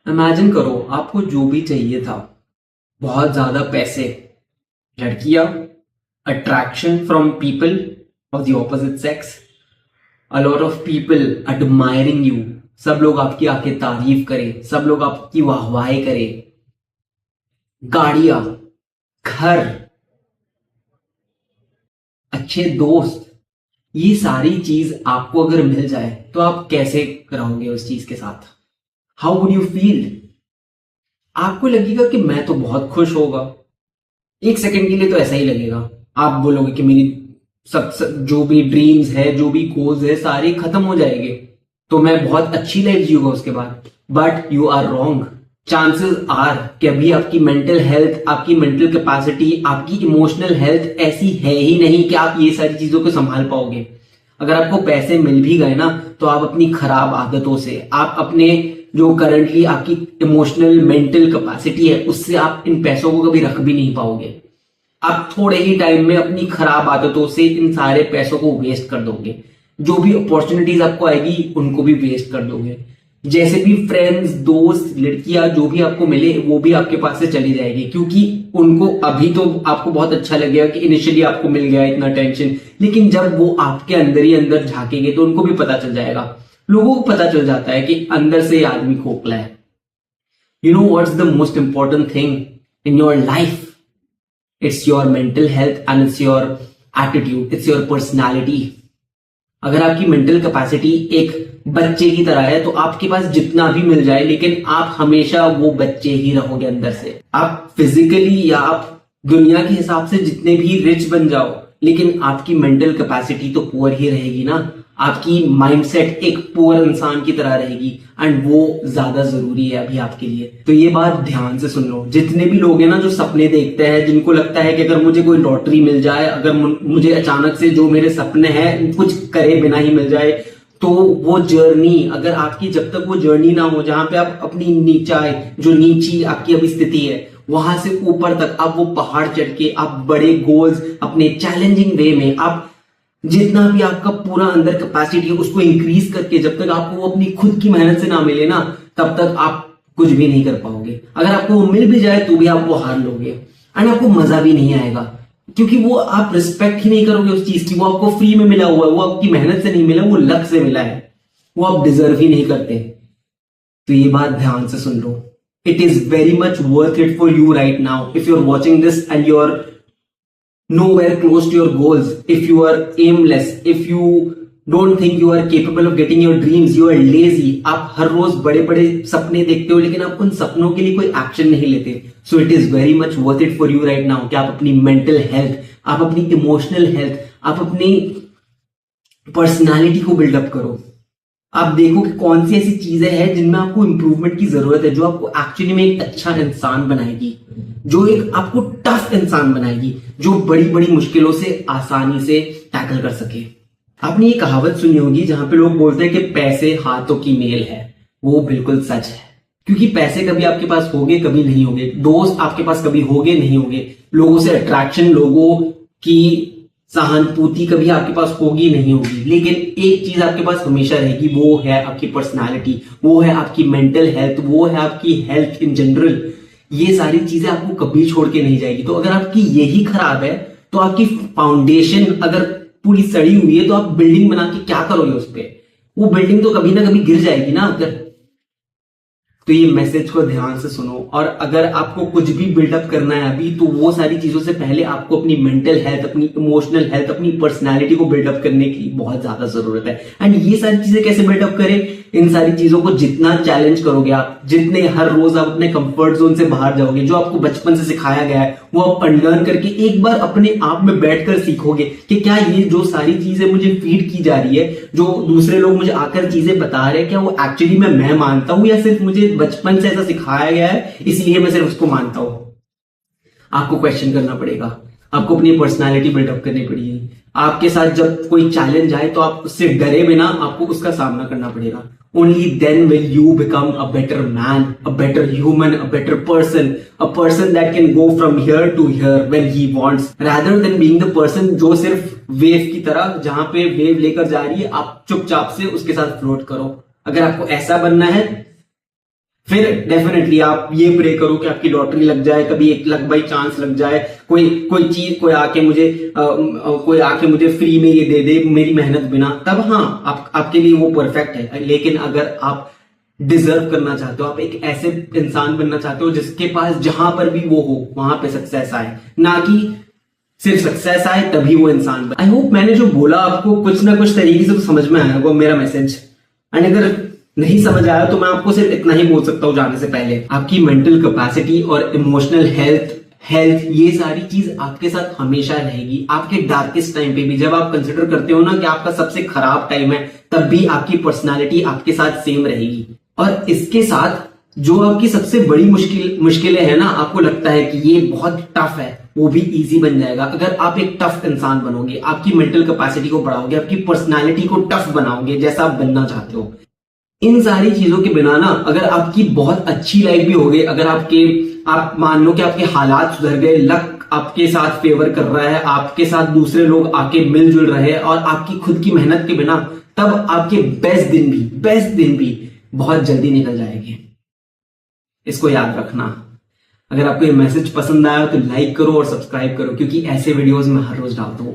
Imagine करो आपको जो भी चाहिए था, बहुत ज्यादा पैसे, लड़कियां, attraction from people of the opposite sex, a lot of people admiring you, सब लोग आपकी आके तारीफ करें, सब लोग आपकी वाहवाही करें, गाड़ियां, घर, अच्छे दोस्त, ये सारी चीज आपको अगर मिल जाए तो आप कैसे रहोगे उस चीज के साथ? How would you feel? आपको लगेगा कि मैं तो बहुत खुश होगा। एक सेकंड के लिए तो ऐसा ही लगेगा। आप बोलोगे कि मेरी सब जो भी ड्रीम्स है, जो भी गोल्स है, सारे खत्म हो जाएंगे, तो मैं बहुत अच्छी लाइफ जीऊंगा उसके बाद। But you are wrong. Chances are कि अभी आपकी मेंटल हेल्थ, आपकी मेंटल कैपेसिटी, आपकी इमोशनल हेल्थ ऐसी है ही नहीं कि आप ये सारी चीजों को संभाल पाओगे। अगर आपको पैसे मिल भी गए ना, तो आप अपनी खराब आदतों से, आप अपने जो करंटली आपकी इमोशनल मेंटल कैपेसिटी है, उससे आप इन पैसों को कभी रख भी नहीं पाओगे। आप थोड़े ही टाइम में अपनी खराब आदतों से इन सारे पैसों को वेस्ट कर दोगे। जो भी अपॉर्चुनिटीज आपको आएगी उनको भी वेस्ट कर दोगे। जैसे भी फ्रेंड्स, दोस्त, लड़कियां जो भी आपको मिले वो भी आपके पास से चली जाएगी, क्योंकि उनको अभी तो आपको बहुत अच्छा लगेगा कि इनिशियली आपको मिल गया इतना टेंशन, लेकिन जब वो आपके अंदर ही अंदर झांकेंगे तो उनको भी पता चल जाएगा। लोगों को पता चल जाता है कि अंदर से आदमी खोखला है। You know what's the most important thing in your life? It's your mental health and it's your attitude, it's your personality. अगर आपकी मेंटल कैपेसिटी एक बच्चे की तरह है तो आपके पास जितना भी मिल जाए, लेकिन आप हमेशा वो बच्चे ही रहोगे अंदर से। आप फिजिकली या आप दुनिया के हिसाब से जितने भी रिच बन जाओ, लेकिन आपकी मेंटल कैपेसिटी तो पुअर ही रहेगी ना। आपकी माइंडसेट एक पुअर इंसान की तरह रहेगी, एंड वो ज्यादा जरूरी है अभी आपके लिए। तो ये बात ध्यान से सुन लो। जितने भी लोग हैं ना जो सपने देखते हैं, जिनको लगता है कि अगर मुझे कोई लॉटरी मिल जाए, अगर मुझे अचानक से जो मेरे सपने हैं कुछ करे बिना ही मिल जाए, तो वो जर्नी, अगर आपकी जब तक वो जर्नी ना हो जहां पे आप अपनी नीचाई, जो नीची आपकी अभी स्थिति है, वहां से ऊपर तक आप वो पहाड़ चढ़ के आप बड़े गोल्स अपने चैलेंजिंग वे में, आप जितना भी आपका पूरा अंदर कैपेसिटी है उसको इंक्रीज करके, जब तक आपको वो अपनी खुद की मेहनत से ना मिले ना, तब तक आप कुछ भी नहीं कर पाओगे। अगर आपको वो मिल भी जाए तो भी आप वो हार लोगे, एंड आपको मजा भी नहीं आएगा, क्योंकि वो आप रिस्पेक्ट ही नहीं करोगे उस चीज की। वो आपको फ्री में मिला हुआ है, वो आपकी मेहनत से नहीं मिला, वो लक से मिला है, वो आप डिजर्व ही नहीं करते। तो ये बात ध्यान से सुन लो। It is very much worth it for you right now if you are watching this and you are nowhere close to your goals, if you are aimless, if you don't think you are capable of getting your dreams, you are lazy। आप हर रोज बड़े बड़े सपने देखते हो, लेकिन आप उन सपनों के लिए कोई एक्शन नहीं लेते। So it is very much worth it for you right now कि आप अपनी मेंटल हेल्थ, आप अपनी इमोशनल हेल्थ, आप अपनी पर्सनालिटी को बिल्डअप करो। आप देखो कि कौन सी ऐसी चीजें हैं जिनमें आपको इंप्रूवमेंट की जरूरत है, जो आपको एक्चुअली में एक अच्छा इंसान बनाएगी, जो एक आपको टफ इंसान बनाएगी, जो बड़ी बड़ी मुश्किलों से आसानी से टैकल कर सके। आपने ये कहावत सुनी होगी जहां पे लोग बोलते हैं कि पैसे हाथों की मेल है। वो बिल्कुल सच है, क्योंकि पैसे कभी आपके पास होंगे, कभी नहीं होंगे। दोस्त आपके पास कभी होंगे, नहीं होंगे। लोगों से अट्रैक्शन, लोगों की सहानुभूति कभी आपके पास होगी, नहीं होगी। लेकिन एक चीज आपके पास हमेशा रहेगी, वो है आपकी पर्सनालिटी, वो है आपकी मेंटल हेल्थ, वो है आपकी हेल्थ इन जनरल। ये सारी चीजें आपको कभी छोड़ के नहीं जाएगी। तो अगर आपकी यही खराब है, तो आपकी फाउंडेशन अगर पूरी सड़ी हुई है, तो आप बिल्डिंग बना के क्या करोगे उस पर? वो बिल्डिंग तो कभी ना कभी गिर जाएगी ना। अगर तो ये मैसेज को ध्यान से सुनो, और अगर आपको कुछ भी बिल्डअप करना है अभी, तो वो सारी चीजों से पहले आपको अपनी मेंटल हेल्थ, अपनी इमोशनल हेल्थ, अपनी पर्सनालिटी को बिल्डअप करने की बहुत ज्यादा जरूरत है। एंड ये सारी चीजें कैसे बिल्डअप करें? इन सारी चीजों को जितना चैलेंज करोगे आप, जितने हर रोज आप अपने कंफर्ट जोन से बाहर जाओगे, जो आपको बचपन से सिखाया गया है वो आप अनलर्न करके एक बार अपने आप में बैठकर सीखोगे कि क्या ये जो सारी चीजें मुझे फीड की जा रही है, जो दूसरे लोग मुझे आकर चीजें बता रहे हैं, क्या वो एक्चुअली में मैं मानता हूं, या सिर्फ मुझे बचपन से ऐसा सिखाया गया है इसलिए मैं सिर्फ उसको मानता हूं? आपको क्वेश्चन करना पड़ेगा, आपको अपनी पर्सनालिटी बिल्डअप करनी पड़ेगी। आपके साथ जब कोई चैलेंज आए तो आप उससे डरे बिना आपको उसका सामना करना पड़ेगा। Only then will you become a better man, a better human, a better person, a person that can go from here to here when he wants, rather than being the person जो सिर्फ wave की तरह, जहां पे wave लेकर जा रही है, आप चुपचाप से उसके साथ फ्लोट करो। अगर आपको ऐसा बनना है, फिर डेफिनेटली आप ये प्रे करो कि आपकी लॉटरी लग जाए, कभी 1 लाख बाई चांस लग जाए, कोई आके मुझे फ्री में ये दे दे मेरी मेहनत बिना, तब हाँ आपके लिए वो परफेक्ट है। लेकिन अगर आप डिजर्व करना चाहते हो, आप एक ऐसे इंसान बनना चाहते हो जिसके पास जहां पर भी वो हो वहां पे सक्सेस आए, ना कि सिर्फ सक्सेस आए तभी वो इंसान बने। आई होप मैंने जो बोला आपको कुछ ना कुछ तरीके से तो समझ में आया होगा मेरा मैसेज। एंड अगर नहीं समझ आया तो मैं आपको सिर्फ इतना ही बोल सकता हूँ जाने से पहले, आपकी मेंटल कैपेसिटी और इमोशनल हेल्थ ये सारी चीज आपके साथ हमेशा रहेगी। आपके डार्केस्ट टाइम पे भी जब आप कंसिडर करते हो ना कि आपका सबसे खराब टाइम है, तब भी आपकी पर्सनालिटी आपके साथ सेम रहेगी। और इसके साथ जो आपकी सबसे बड़ी मुश्किलें हैं ना, आपको लगता है कि ये बहुत टफ है, वो भी इजी बन जाएगा अगर आप एक टफ इंसान बनोगे, आपकी मेंटल कैपेसिटी को बढ़ाओगे, आपकी पर्सनालिटी को टफ बनाओगे जैसा आप बनना चाहते हो। इन सारी चीजों के बिना ना, अगर आपकी बहुत अच्छी लाइफ भी हो गई, अगर आप मान लो कि आपके हालात सुधर गए, लक आपके साथ फेवर कर रहा है, आपके साथ दूसरे लोग आके मिलजुल रहे हैं और आपकी खुद की मेहनत के बिना, तब आपके बेस्ट दिन भी बहुत जल्दी निकल जाएंगे। इसको याद रखना। अगर आपको ये मैसेज पसंद आया तो लाइक करो और सब्सक्राइब करो, क्योंकि ऐसे वीडियोस मैं हर रोज डालता हूँ।